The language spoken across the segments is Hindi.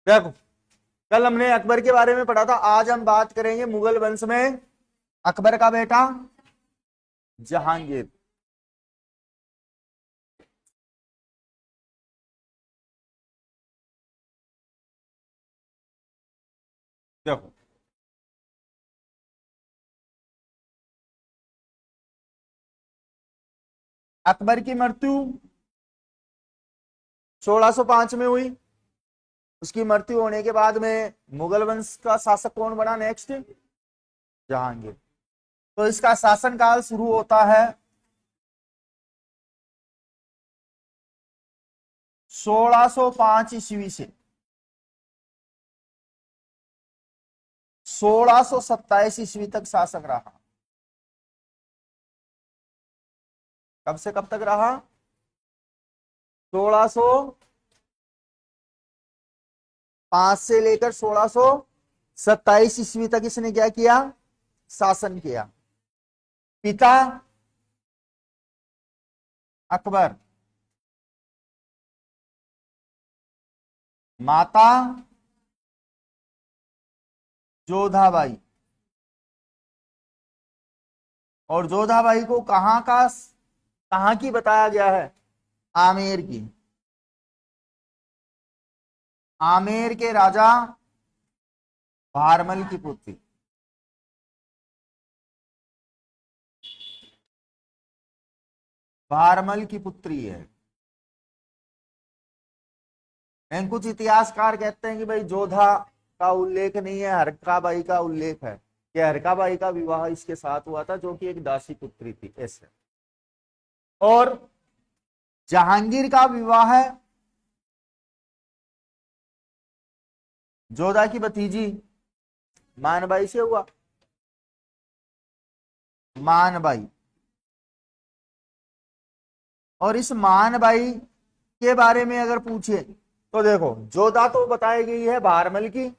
देखो, कल हमने अकबर के बारे में पढ़ा था, आज हम बात करेंगे मुगल वंश में अकबर का बेटा जहांगीर। देखो, अकबर की मृत्यु 1605 में हुई। उसकी मृत्यु होने के बाद में मुगल वंश का शासक कौन बना नेक्स्ट? जहांगीर। तो इसका शासनकाल शुरू होता है 1605 ईस्वी से 1627 ईस्वी तक शासक रहा। कब से कब तक रहा? 1605 से लेकर 1627 ईस्वी तक इसने क्या किया? शासन किया। पिता अकबर, माता जोधाबाई। और जोधाबाई को कहां की बताया गया है? आमेर की। आमेर के राजा भारमल की पुत्री। भारमल की पुत्री है। एंड कुछ इतिहासकार कहते हैं कि भाई जोधा का उल्लेख नहीं है, हरकाबाई का उल्लेख है कि हरकाबाई का विवाह इसके साथ हुआ था, जो कि एक दासी पुत्री थी ऐसे। और जहांगीर का विवाह है जोधा की भतीजी मानबाई से हुआ। मानबाई। और इस मानबाई के बारे में अगर पूछे तो देखो, जोधा तो बताई गई है भारमल की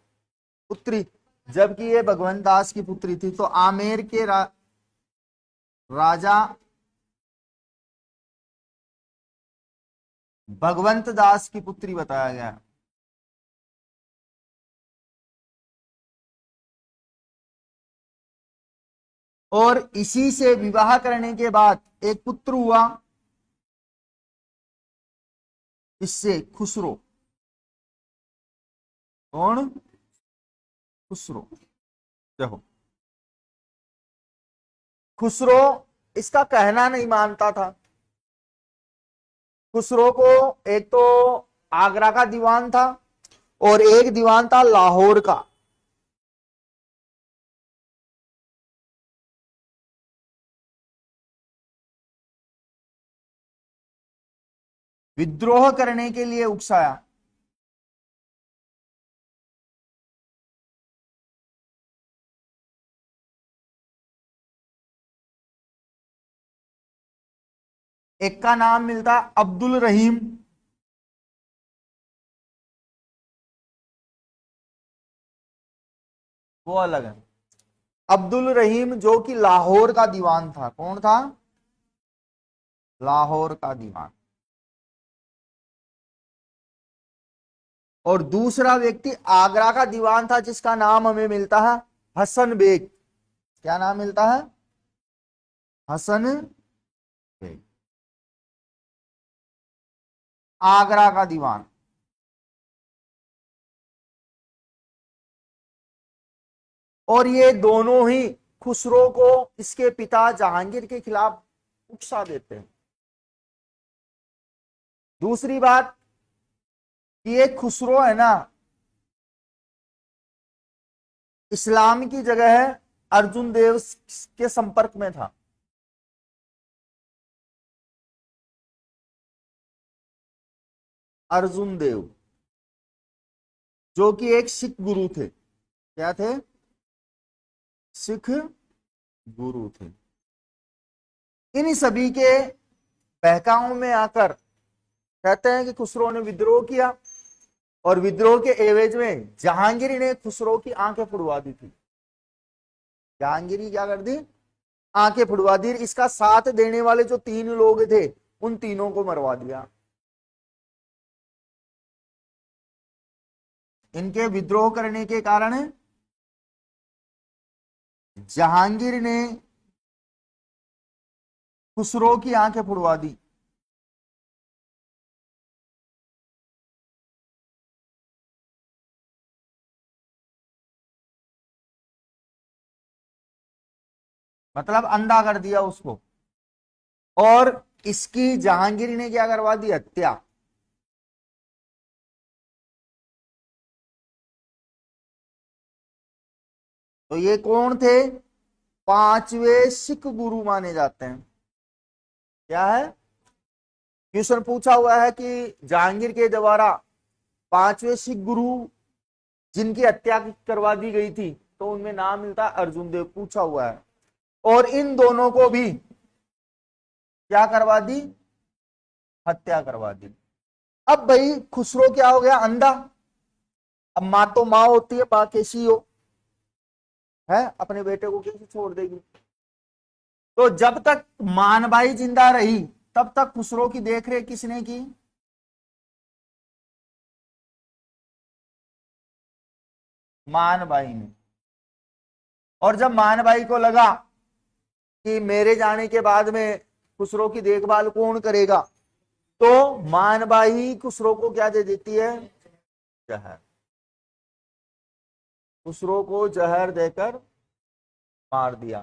पुत्री, जबकि ये भगवंत दास की पुत्री थी। तो आमेर के राजा भगवंत दास की पुत्री बताया गया। और इसी से विवाह करने के बाद एक पुत्र हुआ, इससे खुसरो। कौन? खुसरो। देखो, खुसरो इसका कहना नहीं मानता था। खुसरो को एक तो आगरा का दीवान था और एक दीवान था लाहौर का। विद्रोह करने के लिए उकसाया। एक का नाम मिलता अब्दुल रहीम, वो अलग है। अब्दुल रहीम जो कि लाहौर का दीवान था। कौन था? लाहौर का दीवान। और दूसरा व्यक्ति आगरा का दीवान था, जिसका नाम हमें मिलता है हसन बेग। क्या नाम मिलता है? हसन बेग, आगरा का दीवान। और ये दोनों ही खुसरो को इसके पिता जहांगीर के खिलाफ उकसा देते हैं। दूसरी बात, ये खुसरो है ना, इस्लाम की जगह है अर्जुन देव के संपर्क में था। अर्जुन देव जो कि एक सिख गुरु थे। क्या थे? सिख गुरु थे। इन सभी के बहकाओं में आकर कहते हैं कि खुसरो ने विद्रोह किया और विद्रोह के एवज में जहांगीर ने खुसरो की आंखें फुड़वा दी थी। जहांगीर क्या कर दी? आंखें फुड़वा दी। इसका साथ देने वाले जो 3 लोग थे, उन तीनों को मरवा दिया। इनके विद्रोह करने के कारण जहांगीर ने खुसरो की आंखें फुड़वा दी। मतलब अंधा कर दिया उसको, और इसकी जहांगीर ने क्या करवा दी, हत्या। तो ये कौन थे, पांचवे सिख गुरु माने जाते हैं। क्या है, क्वेश्चन पूछा हुआ है कि जहांगीर के द्वारा पांचवे सिख गुरु जिनकी हत्या करवा दी गई थी, तो उनमें नाम मिलता है अर्जुन देव, पूछा हुआ है। और इन दोनों को भी क्या करवा दी, हत्या करवा दी। अब भाई खुसरो क्या हो गया, अंधा। अब माँ तो माँ होती है, माँ कैसी हो है, अपने बेटे को कैसे छोड़ देगी। तो जब तक मानबाई जिंदा रही तब तक खुसरो की देखरेख किसने की, मानबाई ने। और जब मानबाई को लगा कि मेरे जाने के बाद में खुसरो की देखभाल कौन करेगा, तो मानबाई खुसरो को क्या दे देती है, जहर। खुसरो को जहर देकर मार दिया।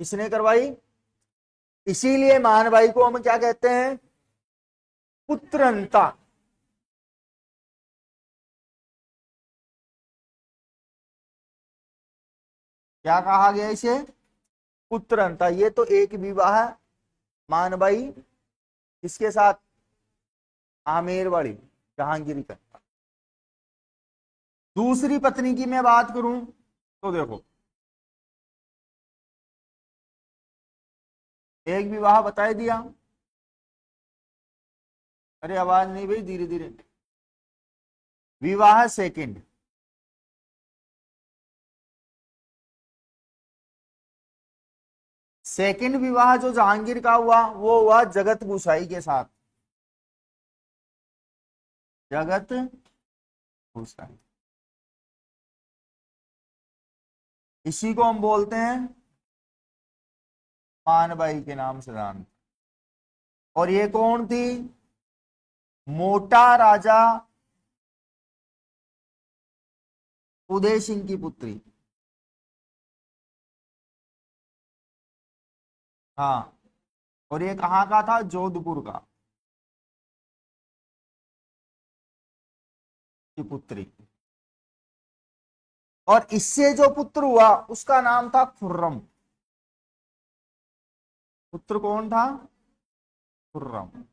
किसने करवाई, इसीलिए मानबाई को हम क्या कहते हैं, पुत्रंता। क्या कहा गया इसे, पुत्रंता। ये तो एक विवाह मानबाई किसके साथ, आमेरवाड़ी जहांगीर का। दूसरी पत्नी की मैं बात करूं तो देखो, एक विवाह बता दिया। अरे आवाज नहीं भाई, धीरे धीरे। विवाह सेकंड, सेकंड विवाह जो जहांगीर का हुआ वो हुआ जगत गुसाई के साथ, जगत गुसाई। इसी को हम बोलते हैं मानबाई के नाम से जान। और ये कौन थी, मोटा राजा उदय सिंह की पुत्री। हाँ, और ये कहाँ का था, जोधपुर का की पुत्री। और इससे जो पुत्र हुआ उसका नाम था खुर्रम। पुत्र कौन था, खुर्रम।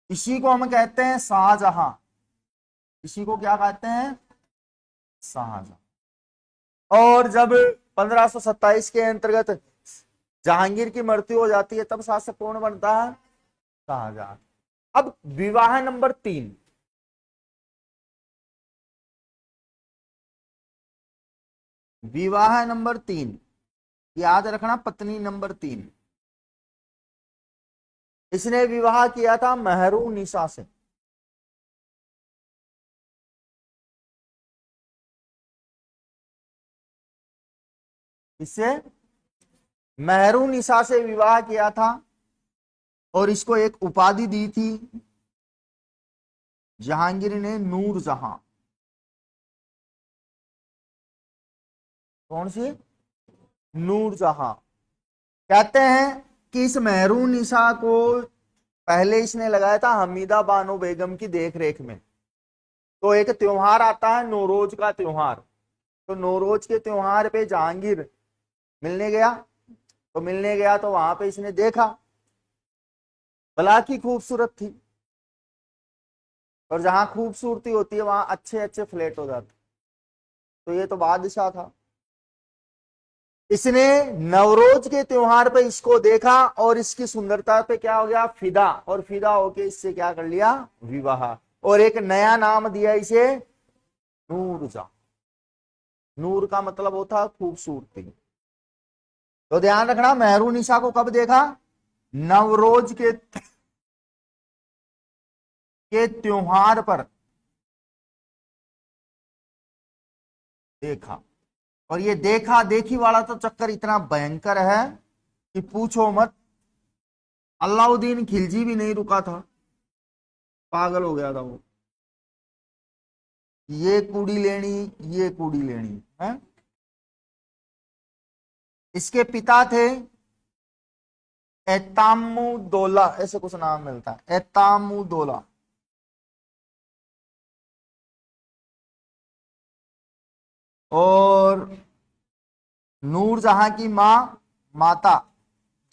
इसी को हम कहते हैं शाहजहां। इसी को क्या कहते हैं, शाहजहां। और जब 1527 के अंतर्गत जहांगीर की मृत्यु हो जाती है, तब शासक कौन बनता है, शाहजहां। अब विवाह नंबर 3, विवाह नंबर 3 याद रखना, पत्नी नंबर 3। इसने विवाह किया था मेहरुनिसा से। इससे मेहरुनिसा से विवाह किया था, और इसको एक उपाधि दी थी जहांगीर ने, नूरजहां। कौन सी, नूरजहां। कहते हैं कि इस मेहरुनिसा को पहले इसने लगाया था हमीदा बानो बेगम की देखरेख में। तो एक त्योहार आता है नौरोज का त्योहार, तो नौरोज के त्योहार पे जहांगीर मिलने गया। तो मिलने गया तो वहां पे इसने देखा, भला की खूबसूरत थी। और जहां खूबसूरती होती है वहां अच्छे अच्छे फ्लैट हो जाते। तो ये तो बादशाह था। इसने नवरोज के त्योहार पे इसको देखा और इसकी सुंदरता पे क्या हो गया, फिदा। और फिदा होके इससे क्या कर लिया, विवाह। और एक नया नाम दिया इसे, नूरजहां। नूर का मतलब होता है खूबसूरती। तो ध्यान रखना, मेहरुनिसा को कब देखा, नवरोज के के त्योहार पर देखा। और ये देखा देखी वाला तो चक्कर इतना भयंकर है कि पूछो मत। अलाउद्दीन खिलजी भी नहीं रुका था, पागल हो गया था वो। ये कुड़ी लेनी, ये कुड़ी लेनी है। इसके पिता थे एतामुद्दौला, ऐसे कुछ नाम मिलता है, एतामुद्दौला। और नूरजहां की माता,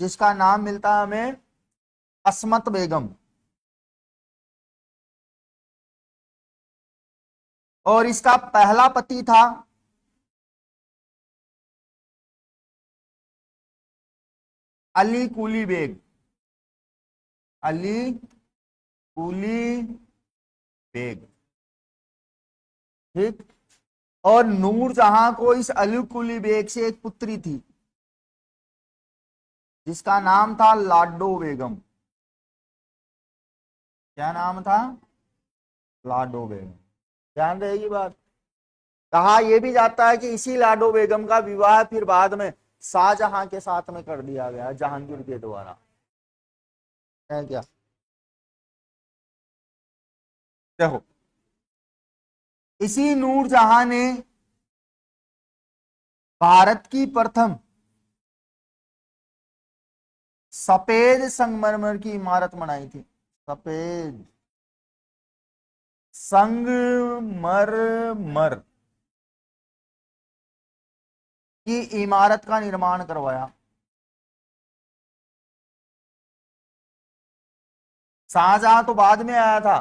जिसका नाम मिलता है हमें अस्मत बेगम। और इसका पहला पति था अली कुली बेग, अली कुली बेग। ठीक। और नूरजहां को इस अली कुली बेग से एक पुत्री थी जिसका नाम था लाडो बेगम। क्या नाम था? लाडो बेगम। ध्यान रहेगी बात। कहा यह भी जाता है कि इसी लाडो बेगम का विवाह फिर बाद में शाहजहां के साथ में कर दिया गया, जहांगीर के द्वारा। है क्या? देखो, इसी नूरजहां ने भारत की प्रथम सफेद संगमरमर की इमारत बनाई थी। सफेद संगमरमर की इमारत का निर्माण करवाया। शाहजहां तो बाद में आया था,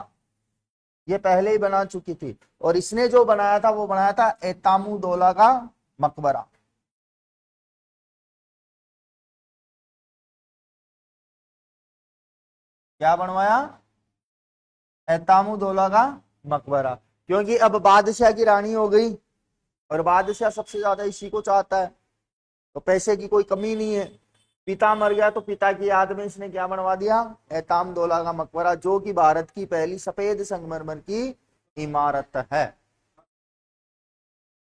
ये पहले ही बना चुकी थी। और इसने जो बनाया था वो बनाया था एतामुद्दौला का मकबरा। क्या बनवाया? एतामुद्दौला का मकबरा। क्योंकि अब बादशाह की रानी हो गई और बादशाह सबसे ज्यादा इसी को चाहता है, तो पैसे की कोई कमी नहीं है। पिता मर गया तो पिता की याद में इसने क्या बनवा दिया? एतामुद्दौला का मकबरा, जो कि भारत की पहली सफेद संगमरमर की इमारत है,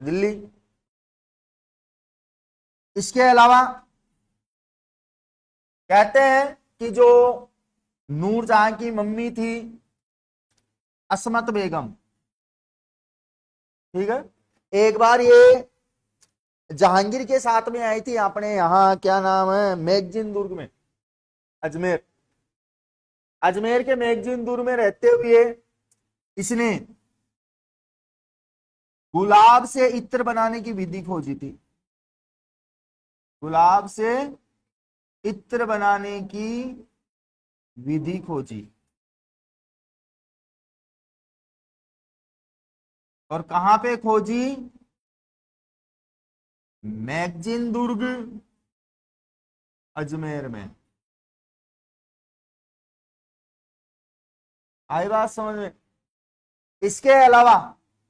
दिल्ली। इसके अलावा कहते हैं कि जो नूरजहां की मम्मी थी अस्मत बेगम, ठीक है, एक बार ये जहांगीर के साथ में आई थी अपने यहाँ, क्या नाम है, मैगजीन दुर्ग में, अजमेर। अजमेर के मैगजीन दुर्ग में रहते हुए इसने गुलाब से इत्र बनाने की विधि खोजी थी। गुलाब से इत्र बनाने की विधि खोजी। और कहां पे खोजी? मैगजीन दुर्ग, अजमेर में। आई बात समझ में? इसके अलावा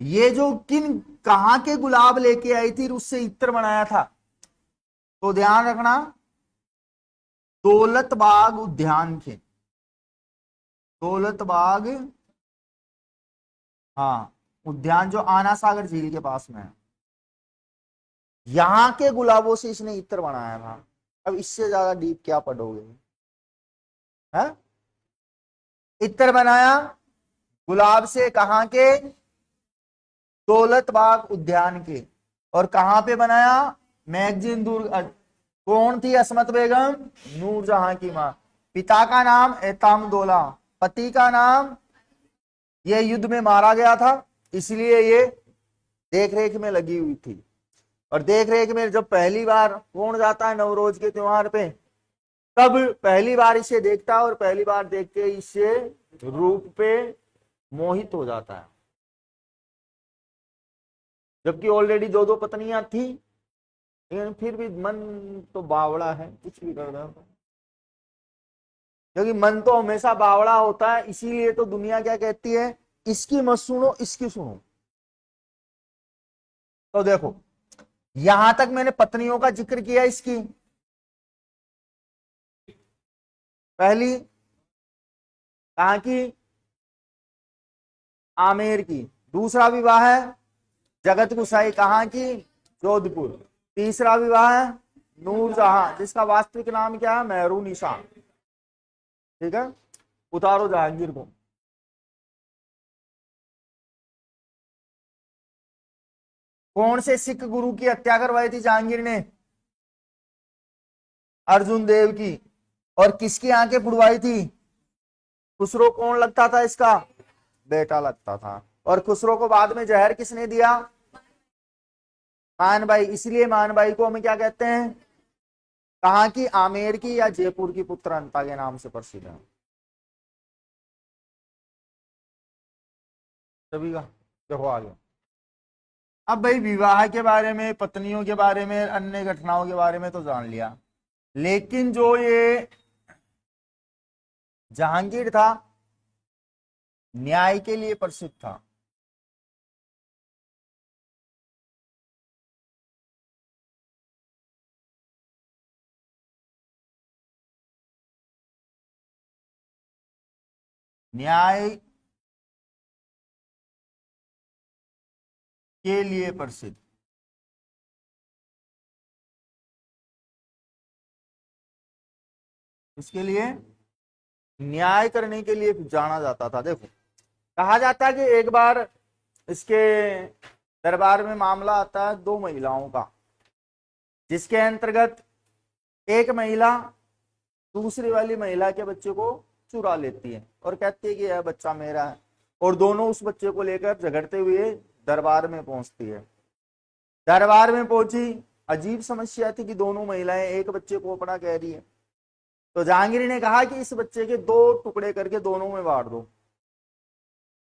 ये जो कहां के गुलाब लेके आई थी उससे इत्र बनाया था, तो ध्यान रखना, दौलत बाग उद्यान के, दौलत बाग, हाँ, उद्यान जो आना सागर झील के पास में है, यहां के गुलाबों से इसने इत्र बनाया था। अब इससे ज्यादा डीप क्या पढ़ोगे? है? इत्र बनाया गुलाब से, कहां के? दौलत बाग उद्यान के। और कहां पे बनाया? मैगजीन दुर्ग। कौन थी अस्मत बेगम? नूरजहां की मां। पिता का नाम एतामुद्दौला, पति का नाम, ये युद्ध में मारा गया था इसलिए ये देख रेख में लगी हुई थी। और देख रेख में जब पहली बार कौन जाता है नवरोज के त्योहार पे, तब पहली बार इसे देखता है और पहली बार देख के इससे रूप पे मोहित हो जाता है। जबकि ऑलरेडी दो दो पत्नियां थी, लेकिन फिर भी मन तो बावड़ा है, कुछ भी कर रहा है। क्योंकि मन तो हमेशा बावड़ा होता है, इसीलिए तो दुनिया क्या कहती है, इसकी मत सुनो, इसकी सुनो। तो देखो, यहां तक मैंने पत्नियों का जिक्र किया इसकी। पहली कहां की? आमेर की। दूसरा विवाह है जगत गुसाई, कहाँ की? जोधपुर। तीसरा विवाह है नूरजहां, जिसका वास्तविक नाम क्या है? मेहरुनिसा। ठीक है, उतारो जहांगीर को। कौन से सिख गुरु की हत्या करवाई थी जहांगीर ने? अर्जुन देव की। और किसकी आंखें फुड़वाई थी? खुसरो कौन लगता था इसका? बेटा लगता था। और खुसरो को बाद में जहर किसने दिया? मानबाई। इसलिए मानबाई को हम क्या कहते हैं? कहाँ की? आमेर की या जयपुर की पुत्र अंता के नाम से प्रसिद्ध है। सभी का देखो आगे। अब भाई विवाह के बारे में, पत्नियों के बारे में, अन्य घटनाओं के बारे में तो जान लिया, लेकिन जो ये जहांगीर था न्याय के लिए प्रसिद्ध था। न्याय के लिए प्रसिद्ध। इसके लिए न्याय करने के लिए जाना जाता था। देखो, कहा जाता है कि एक बार इसके दरबार में मामला आता है दो महिलाओं का, जिसके अंतर्गत एक महिला दूसरी वाली महिला के बच्चे को चुरा लेती है और कहती है कि यह बच्चा मेरा है, और दोनों उस बच्चे को लेकर झगड़ते हुए दरबार में पहुंचती है। दरबार में पहुंची, अजीब समस्या थी कि दोनों महिलाएं एक बच्चे को अपना कह रही है। तो जहांगीर ने कहा कि इस बच्चे के दो टुकड़े करके दोनों में बांट दो।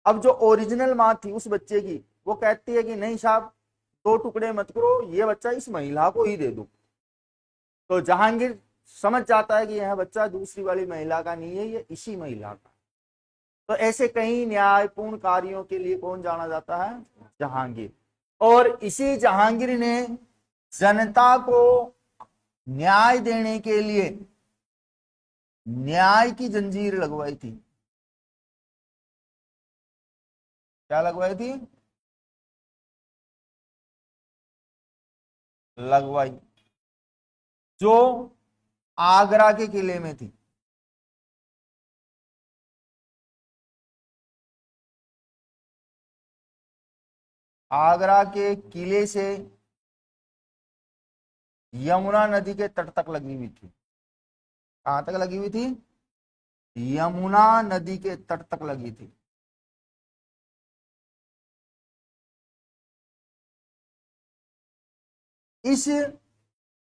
अब जो ओरिजिनल माँ थी उस बच्चे की, वो कहती है कि नहीं साहब, दो टुकड़े मत करो, ये बच्चा इस महिला को ही दे दो। तो जहांगीर समझ जाता है कि यह बच्चा दूसरी वाली महिला का नहीं है, ये इसी महिला का। तो ऐसे कई न्यायपूर्ण कार्यों के लिए कौन जाना जाता है? जहांगीर। और इसी जहांगीर ने जनता को न्याय देने के लिए न्याय की जंजीर लगवाई थी। क्या लगवाई थी? लगवाई, जो आगरा के किले में थी। आगरा के किले से यमुना नदी के तट तक लगी हुई थी। कहां तक लगी हुई थी? यमुना नदी के तट तक लगी थी। इस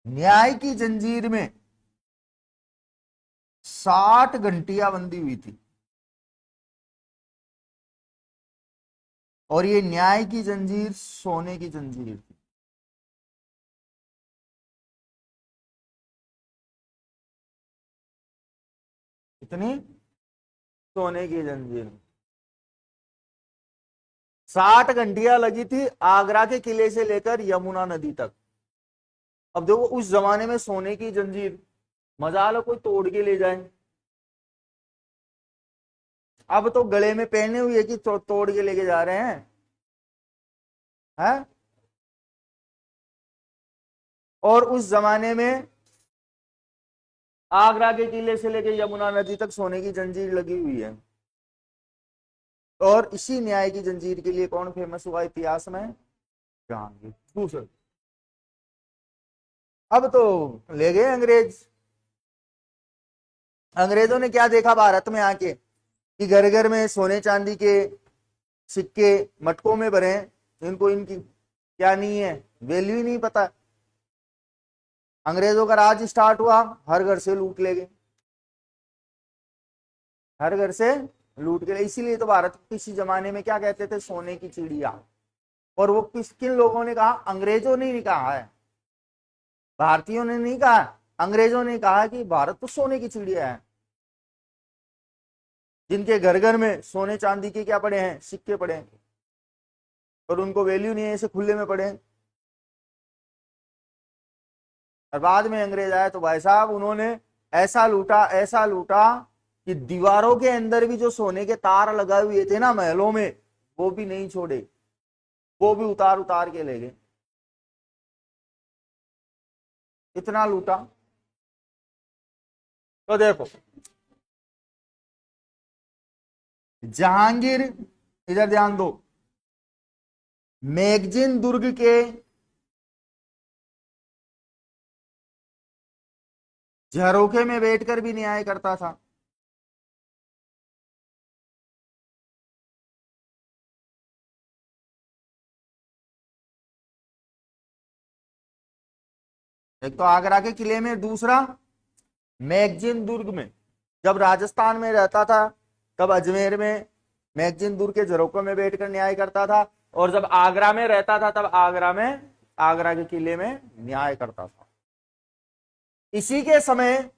न्याय की जंजीर में 60 घंटियां बंधी हुई थी, और ये न्याय की जंजीर सोने की जंजीर थी। इतनी सोने की जंजीर, 60 घंटियां लगी थी आगरा के किले से लेकर यमुना नदी तक। अब देखो, उस जमाने में सोने की जंजीर, मजा लो कोई तोड़ के ले जाए। अब तो गले में पहने हुए कि तोड़ के लेके जा रहे हैं, है? और उस जमाने में आगरा के किले से लेकर यमुना नदी तक सोने की जंजीर लगी हुई है। और इसी न्याय की जंजीर के लिए कौन फेमस हुआ इतिहास में? जहांगीर। दूसरा, अब तो ले गए अंग्रेज। अंग्रेजों ने क्या देखा भारत में आके कि घर घर में सोने चांदी के सिक्के मटकों में भरे हैं, इनको इनकी क्या नहीं है, वैल्यू ही नहीं पता। अंग्रेजों का राज स्टार्ट हुआ, हर घर से लूट ले गए, हर घर से लूट के लिए। इसीलिए तो भारत को किसी जमाने में क्या कहते थे? सोने की चिड़िया। और वो किन लोगों ने कहा? अंग्रेजों ने नहीं कहा है, भारतीयों ने नहीं कहा, अंग्रेजों ने कहा कि भारत तो सोने की चिड़िया है। जिनके घर घर में सोने चांदी के क्या पड़े हैं? सिक्के पड़े हैं, और उनको वैल्यू नहीं है, ऐसे खुले में पड़े हैं। और बाद में अंग्रेज आए तो भाई साहब उन्होंने ऐसा लूटा कि दीवारों के अंदर भी जो सोने के तार लगाए हुए थे ना महलों में, वो भी नहीं छोड़े, वो भी उतार उतार के ले गए, इतना लूटा। तो देखो जहांगीर, इधर ध्यान दो, मैगजीन दुर्ग के झरोखे में बैठकर भी न्याय करता था। एक तो आगरा के किले में, दूसरा मैगजीन दुर्ग में। जब राजस्थान में रहता था तब अजमेर में मैगजीन दुर्ग के झरोखों में बैठकर न्याय करता था, और जब आगरा में रहता था तब आगरा में, आगरा के किले में न्याय करता था। इसी के समय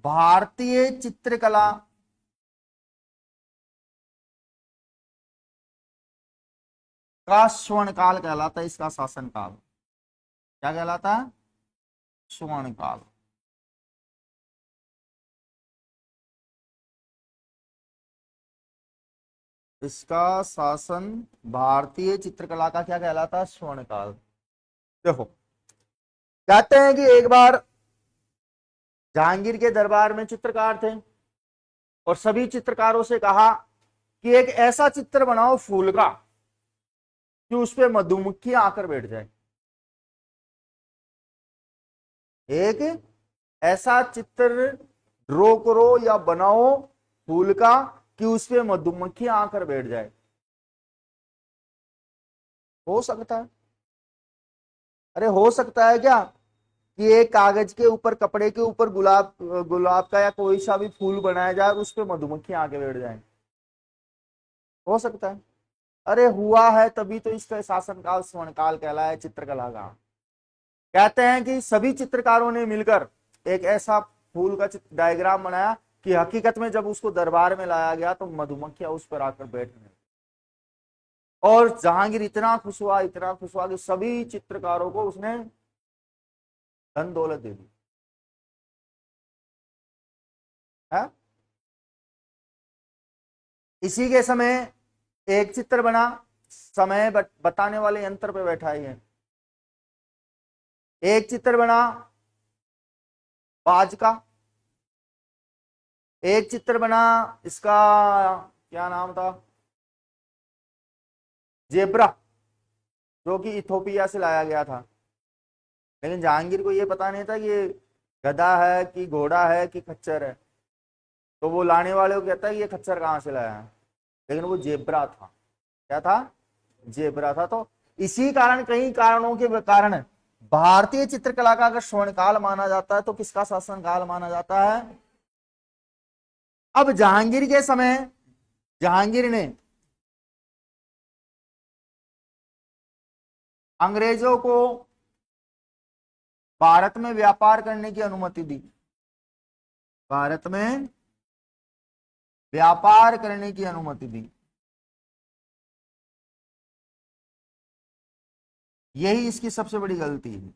भारतीय चित्रकला का स्वर्ण काल कहलाता है, इसका शासन काल क्या कहलाता है? स्वर्ण काल। इसका शासन भारतीय चित्रकला का क्या कहलाता है? स्वर्ण काल। देखो कहते हैं कि एक बार जहांगीर के दरबार में चित्रकार थे और सभी चित्रकारों से कहा कि एक ऐसा चित्र बनाओ फूल का कि उस पे मधुमक्खी आकर बैठ जाए। एक ऐसा चित्र ड्रॉ करो या बनाओ फूल का कि उस पे मधुमक्खी आकर बैठ जाए। हो सकता है? अरे हो सकता है क्या कि एक कागज के ऊपर, कपड़े के ऊपर गुलाब गुलाब का या कोई सा भी फूल बनाया जाए और उस पे मधुमक्खी आके बैठ जाए? हो सकता है। अरे हुआ है, तभी तो इसका शासनकाल स्वर्णकाल कहलाया चित्रकला का। कहते हैं कि सभी चित्रकारों ने मिलकर एक ऐसा फूल का डायग्राम बनाया कि हकीकत में जब उसको दरबार में लाया गया तो मधुमक्खियां उस पर आकर बैठने, और जहांगीर इतना खुश हुआ, इतना खुश हुआ कि सभी चित्रकारों को उसने धन दौलत दे दी है। इसी के समय एक चित्र बना, समय बताने वाले यंत्र पे बैठा है। एक चित्र बना बाज का, एक चित्र बना, इसका क्या नाम था, जेब्रा, जो कि इथोपिया से लाया गया था। लेकिन जहांगीर को यह पता नहीं था कि ये गधा है कि घोड़ा है कि खच्चर है, तो वो लाने वाले को कहता है ये खच्चर कहाँ से लाया है, लेकिन वो जेब्रा था। क्या था? जेब्रा था। तो इसी कारण, कई कारणों के कारण भारतीय चित्रकला का अगर स्वर्णकाल माना जाता है तो किसका शासनकाल माना जाता है? अब जहांगीर के समय जहांगीर ने अंग्रेजों को भारत में व्यापार करने की अनुमति दी, भारत में व्यापार करने की अनुमति दी। यही इसकी सबसे बड़ी गलती है।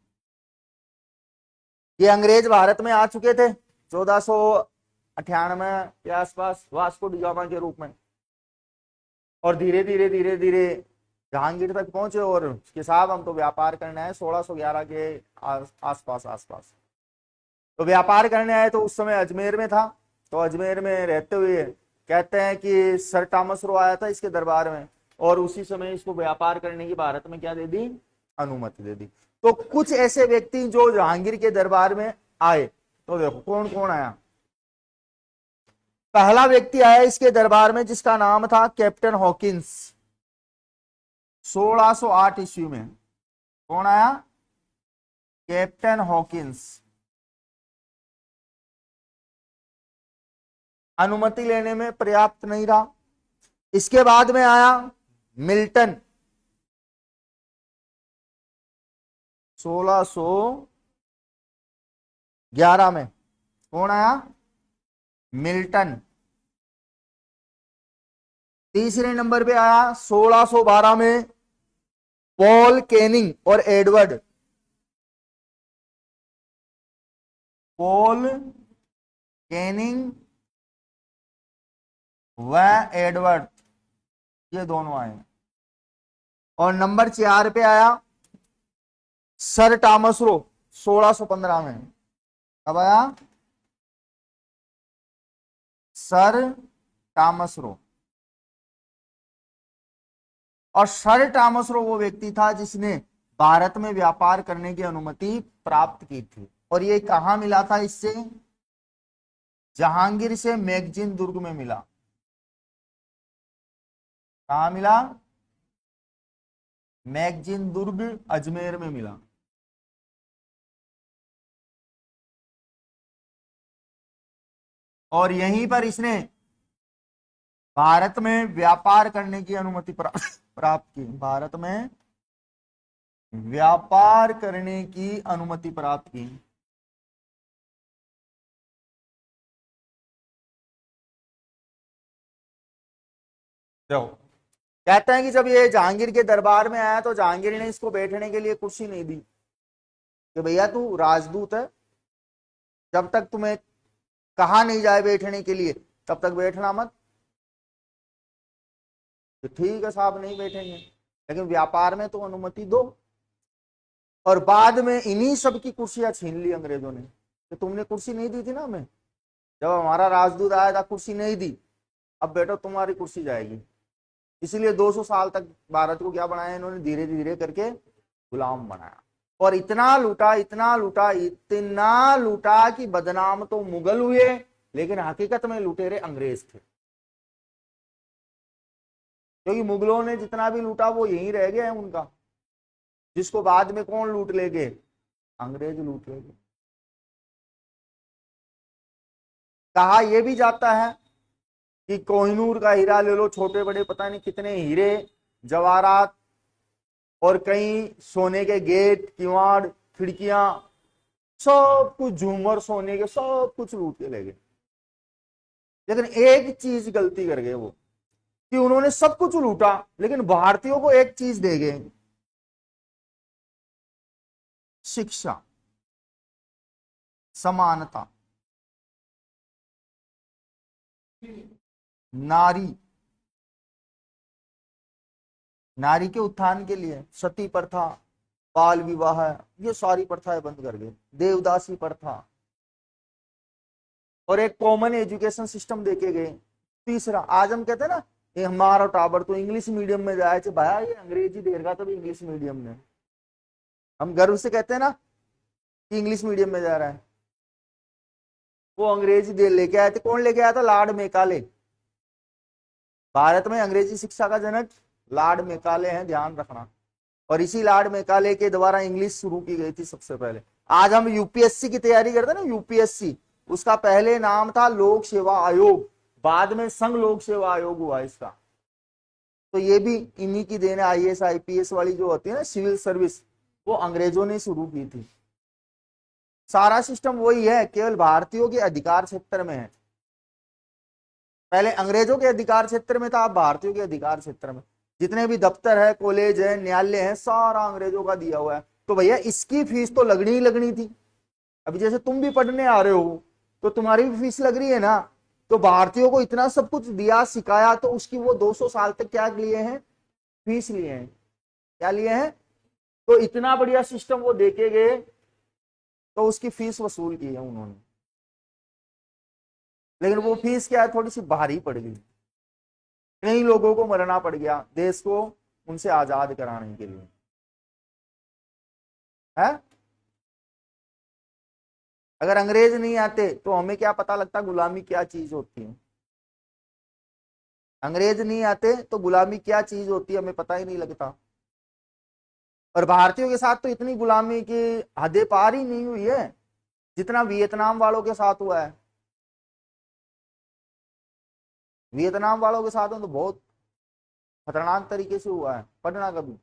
ये अंग्रेज भारत में आ चुके थे 1498 के आसपास वास्को डी गामा के रूप में, और धीरे धीरे धीरे धीरे जहांगीर तक पहुंचे और कि साहब हम तो व्यापार करने आए 1611 के आसपास। तो व्यापार करने आए तो उस समय अजमेर में था, तो अजमेर में रहते हुए कहते हैं कि सर टॉमस रो आया था इसके दरबार में, और उसी समय इसको व्यापार करने की भारत में क्या दे दी? अनुमति दे दी। तो कुछ ऐसे व्यक्ति जो जहांगीर के दरबार में आए, तो देखो कौन कौन आया। पहला व्यक्ति आया इसके दरबार में जिसका नाम था कैप्टन हॉकिंस, 1608 ईस्वी में। कौन आया? Captain Hawkins. अनुमति लेने में पर्याप्त नहीं रहा। इसके बाद में आया मिल्टन, 1611 में। कौन आया? मिल्टन। तीसरे नंबर पे आया 1612 में पॉल केनिंग और एडवर्ड। पॉल कैनिंग व एडवर्ड, ये दोनों आए। और नंबर 4 पे आया सर टॉमस रो, 1615 में। कब आया? Sir Thomas Roe. और सर टॉमस रो वो व्यक्ति था जिसने भारत में व्यापार करने की अनुमति प्राप्त की थी। और ये कहां मिला था इससे? जहांगीर से मैगजीन दुर्ग में मिला। कहां मिला? मैगजीन दुर्ग अजमेर में मिला। और यहीं पर इसने भारत में व्यापार करने की अनुमति प्राप्त की। भारत में व्यापार करने की अनुमति प्राप्त की। देखो, कहते हैं कि जब ये जहांगीर के दरबार में आया तो जहांगीर ने इसको बैठने के लिए कुर्सी नहीं दी कि भैया तू राजदूत है, जब तक तुम्हें कहा नहीं जाए बैठने के लिए तब तक बैठना मत। तो ठीक है साहब, नहीं बैठेंगे, लेकिन व्यापार में तो अनुमति दो। और बाद में इन्हीं सब की कुर्सियां छीन ली अंग्रेजों ने कि तुमने कुर्सी नहीं दी थी ना हमें, जब हमारा राजदूत आया था कुर्सी नहीं दी, अब बैठो तुम्हारी कुर्सी जाएगी। इसीलिए 200 साल तक भारत को क्या बनाया इन्होंने? धीरे धीरे करके गुलाम बनाया। और इतना लूटा, इतना लूटा, इतना लूटा कि बदनाम तो मुगल हुए, लेकिन हकीकत में लुटेरे अंग्रेज थे। क्योंकि मुगलों ने जितना भी लूटा वो यहीं रह गया है उनका, जिसको बाद में कौन लूट ले गए? अंग्रेज लूट ले गए। कहा यह भी जाता है कि कोहिनूर का हीरा ले लो, छोटे बड़े पता नहीं कितने हीरे जवाहरात और कई सोने के गेट, किवाड़, खिड़कियां, सब कुछ, झूमर सोने के, सब कुछ लूट के ले गए। लेकिन एक चीज गलती कर गए वो, कि उन्होंने सब कुछ लूटा लेकिन भारतीयों को एक चीज दे गए, शिक्षा, समानता, नारी, नारी के उत्थान के लिए सती प्रथा, बाल विवाह, ये सारी प्रथाएं बंद कर गए, देवदासी प्रथा, और एक कॉमन एजुकेशन सिस्टम देके गए। तीसरा, आज हम कहते हैं ना ये हमारा टाबर तो इंग्लिश मीडियम में जाए, भाया ये अंग्रेजी देगा तो भी इंग्लिश मीडियम में, हम गर्व से कहते हैं ना कि इंग्लिश मीडियम में जा रहा है। वो अंग्रेजी दे लेके आए थे। कौन लेके आया था? Lord Macaulay. भारत में अंग्रेजी शिक्षा का जनक लॉर्ड मेकाले हैं, ध्यान रखना। और इसी लॉर्ड मेकाले के द्वारा इंग्लिश शुरू की गई थी सबसे पहले। आज हम यूपीएससी की तैयारी करते हैं ना, यूपीएससी, उसका पहले नाम था लोक सेवा आयोग, बाद में संघ लोक सेवा आयोग हुआ इसका। तो ये भी इन्हीं की देन है। आईएएस आईपीएस वाली जो होती है ना सिविल सर्विस, वो अंग्रेजों ने शुरू की थी। सारा सिस्टम वही है, केवल भारतीयों के अधिकार क्षेत्र में है। पहले अंग्रेजों के अधिकार क्षेत्र में था, अब भारतीयों के अधिकार क्षेत्र में। जितने भी दफ्तर है, कॉलेज है, न्यायालय है, सारा अंग्रेजों का दिया हुआ है। तो भैया इसकी फीस तो लगनी ही लगनी थी। अभी जैसे तुम भी पढ़ने आ रहे हो तो तुम्हारी भी फीस लग रही है ना। तो भारतीयों को इतना सब कुछ दिया, सिखाया, तो उसकी वो 200 साल तक क्या लिए हैं? फीस लिए हैं। क्या लिए हैं? तो इतना बढ़िया सिस्टम वो देके गए, तो उसकी फीस वसूल की है उन्होंने। लेकिन वो फीस क्या है, थोड़ी सी भारी पड़ गई। कई लोगों को मरना पड़ गया देश को उनसे आजाद कराने के लिए, है। अगर अंग्रेज नहीं आते तो हमें क्या पता लगता गुलामी क्या चीज होती है। अंग्रेज नहीं आते तो गुलामी क्या चीज होती है हमें पता ही नहीं लगता। और भारतीयों के साथ तो इतनी गुलामी की हदें पार ही नहीं हुई है जितना वियतनाम वालों के साथ हुआ है। वियतनाम वालों के साथ तो बहुत खतरनाक तरीके से हुआ है, पढ़ना कभी।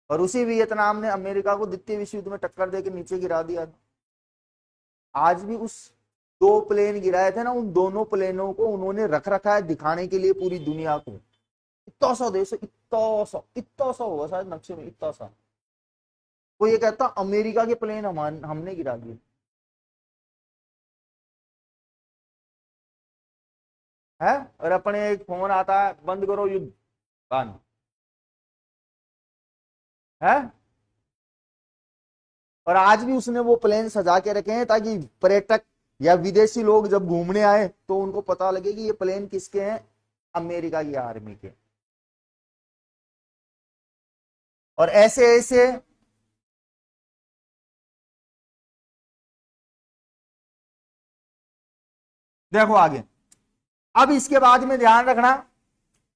और उसी वियतनाम ने अमेरिका को द्वितीय विश्व युद्ध में टक्कर देकर नीचे गिरा दिया। आज भी उस 2 प्लेन गिराए थे ना, उन दोनों प्लेनों को उन्होंने रख रखा है दिखाने के लिए पूरी दुनिया को। इतना सा देश, इतना सा होगा शायद नक्शे में, इतना सा। वो ये कहता अमेरिका के प्लेन हमने गिरा दिए। है, और अपने एक फोन आता है, बंद करो युद्ध, बंद है। और आज भी उसने वो प्लेन सजा के रखे हैं ताकि पर्यटक या विदेशी लोग जब घूमने आए तो उनको पता लगे कि ये प्लेन किसके हैं, अमेरिका की आर्मी के। और ऐसे ऐसे देखो आगे। अब इसके बाद में ध्यान रखना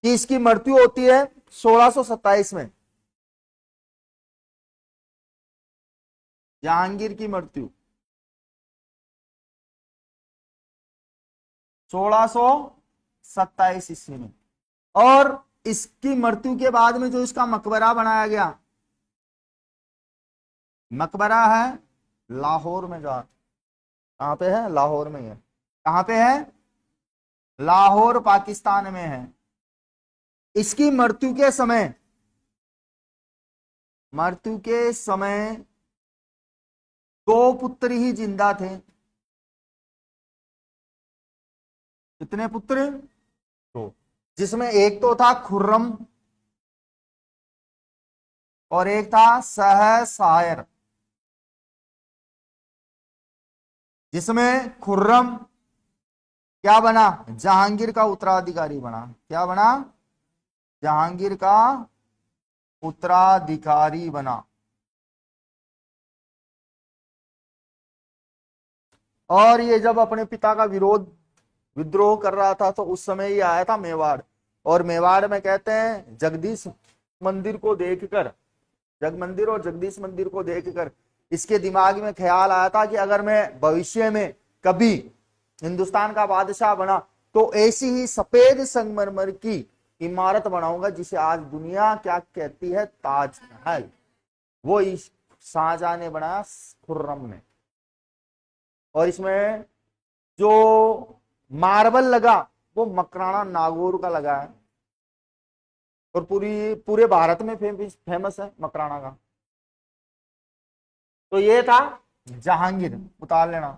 कि इसकी मृत्यु होती है 1627 में, जहांगीर की मृत्यु 1627 ईस्वी में। और इसकी मृत्यु के बाद में जो इसका मकबरा बनाया गया, मकबरा है लाहौर में, जा कहां पे है, लाहौर में है। कहां पे है, लाहौर पाकिस्तान में है। इसकी मृत्यु के समय दो पुत्र ही जिंदा थे। कितने पुत्र, दो, जिसमें एक तो था खुर्रम और एक था सहसायर। जिसमें खुर्रम क्या बना, जहांगीर का उत्तराधिकारी बना। क्या बना, जहांगीर का उत्तराधिकारी बना। और ये जब अपने पिता का विद्रोह कर रहा था तो उस समय ये आया था मेवाड़। और मेवाड़ में कहते हैं जगदीश मंदिर को देखकर, जग मंदिर और जगदीश मंदिर को देखकर इसके दिमाग में ख्याल आया था कि अगर मैं भविष्य में कभी हिंदुस्तान का बादशाह बना तो ऐसी ही सफेद संगमरमर की इमारत बनाऊंगा जिसे आज दुनिया क्या कहती है, ताजमहल। वो इस शाहजहां ने बनाया, खुर्रम ने। और इसमें जो मार्बल लगा वो मकराना नागौर का लगा है, और पूरे भारत में फेमस है मकराना का। तो ये था जहांगीर, उतार लेना।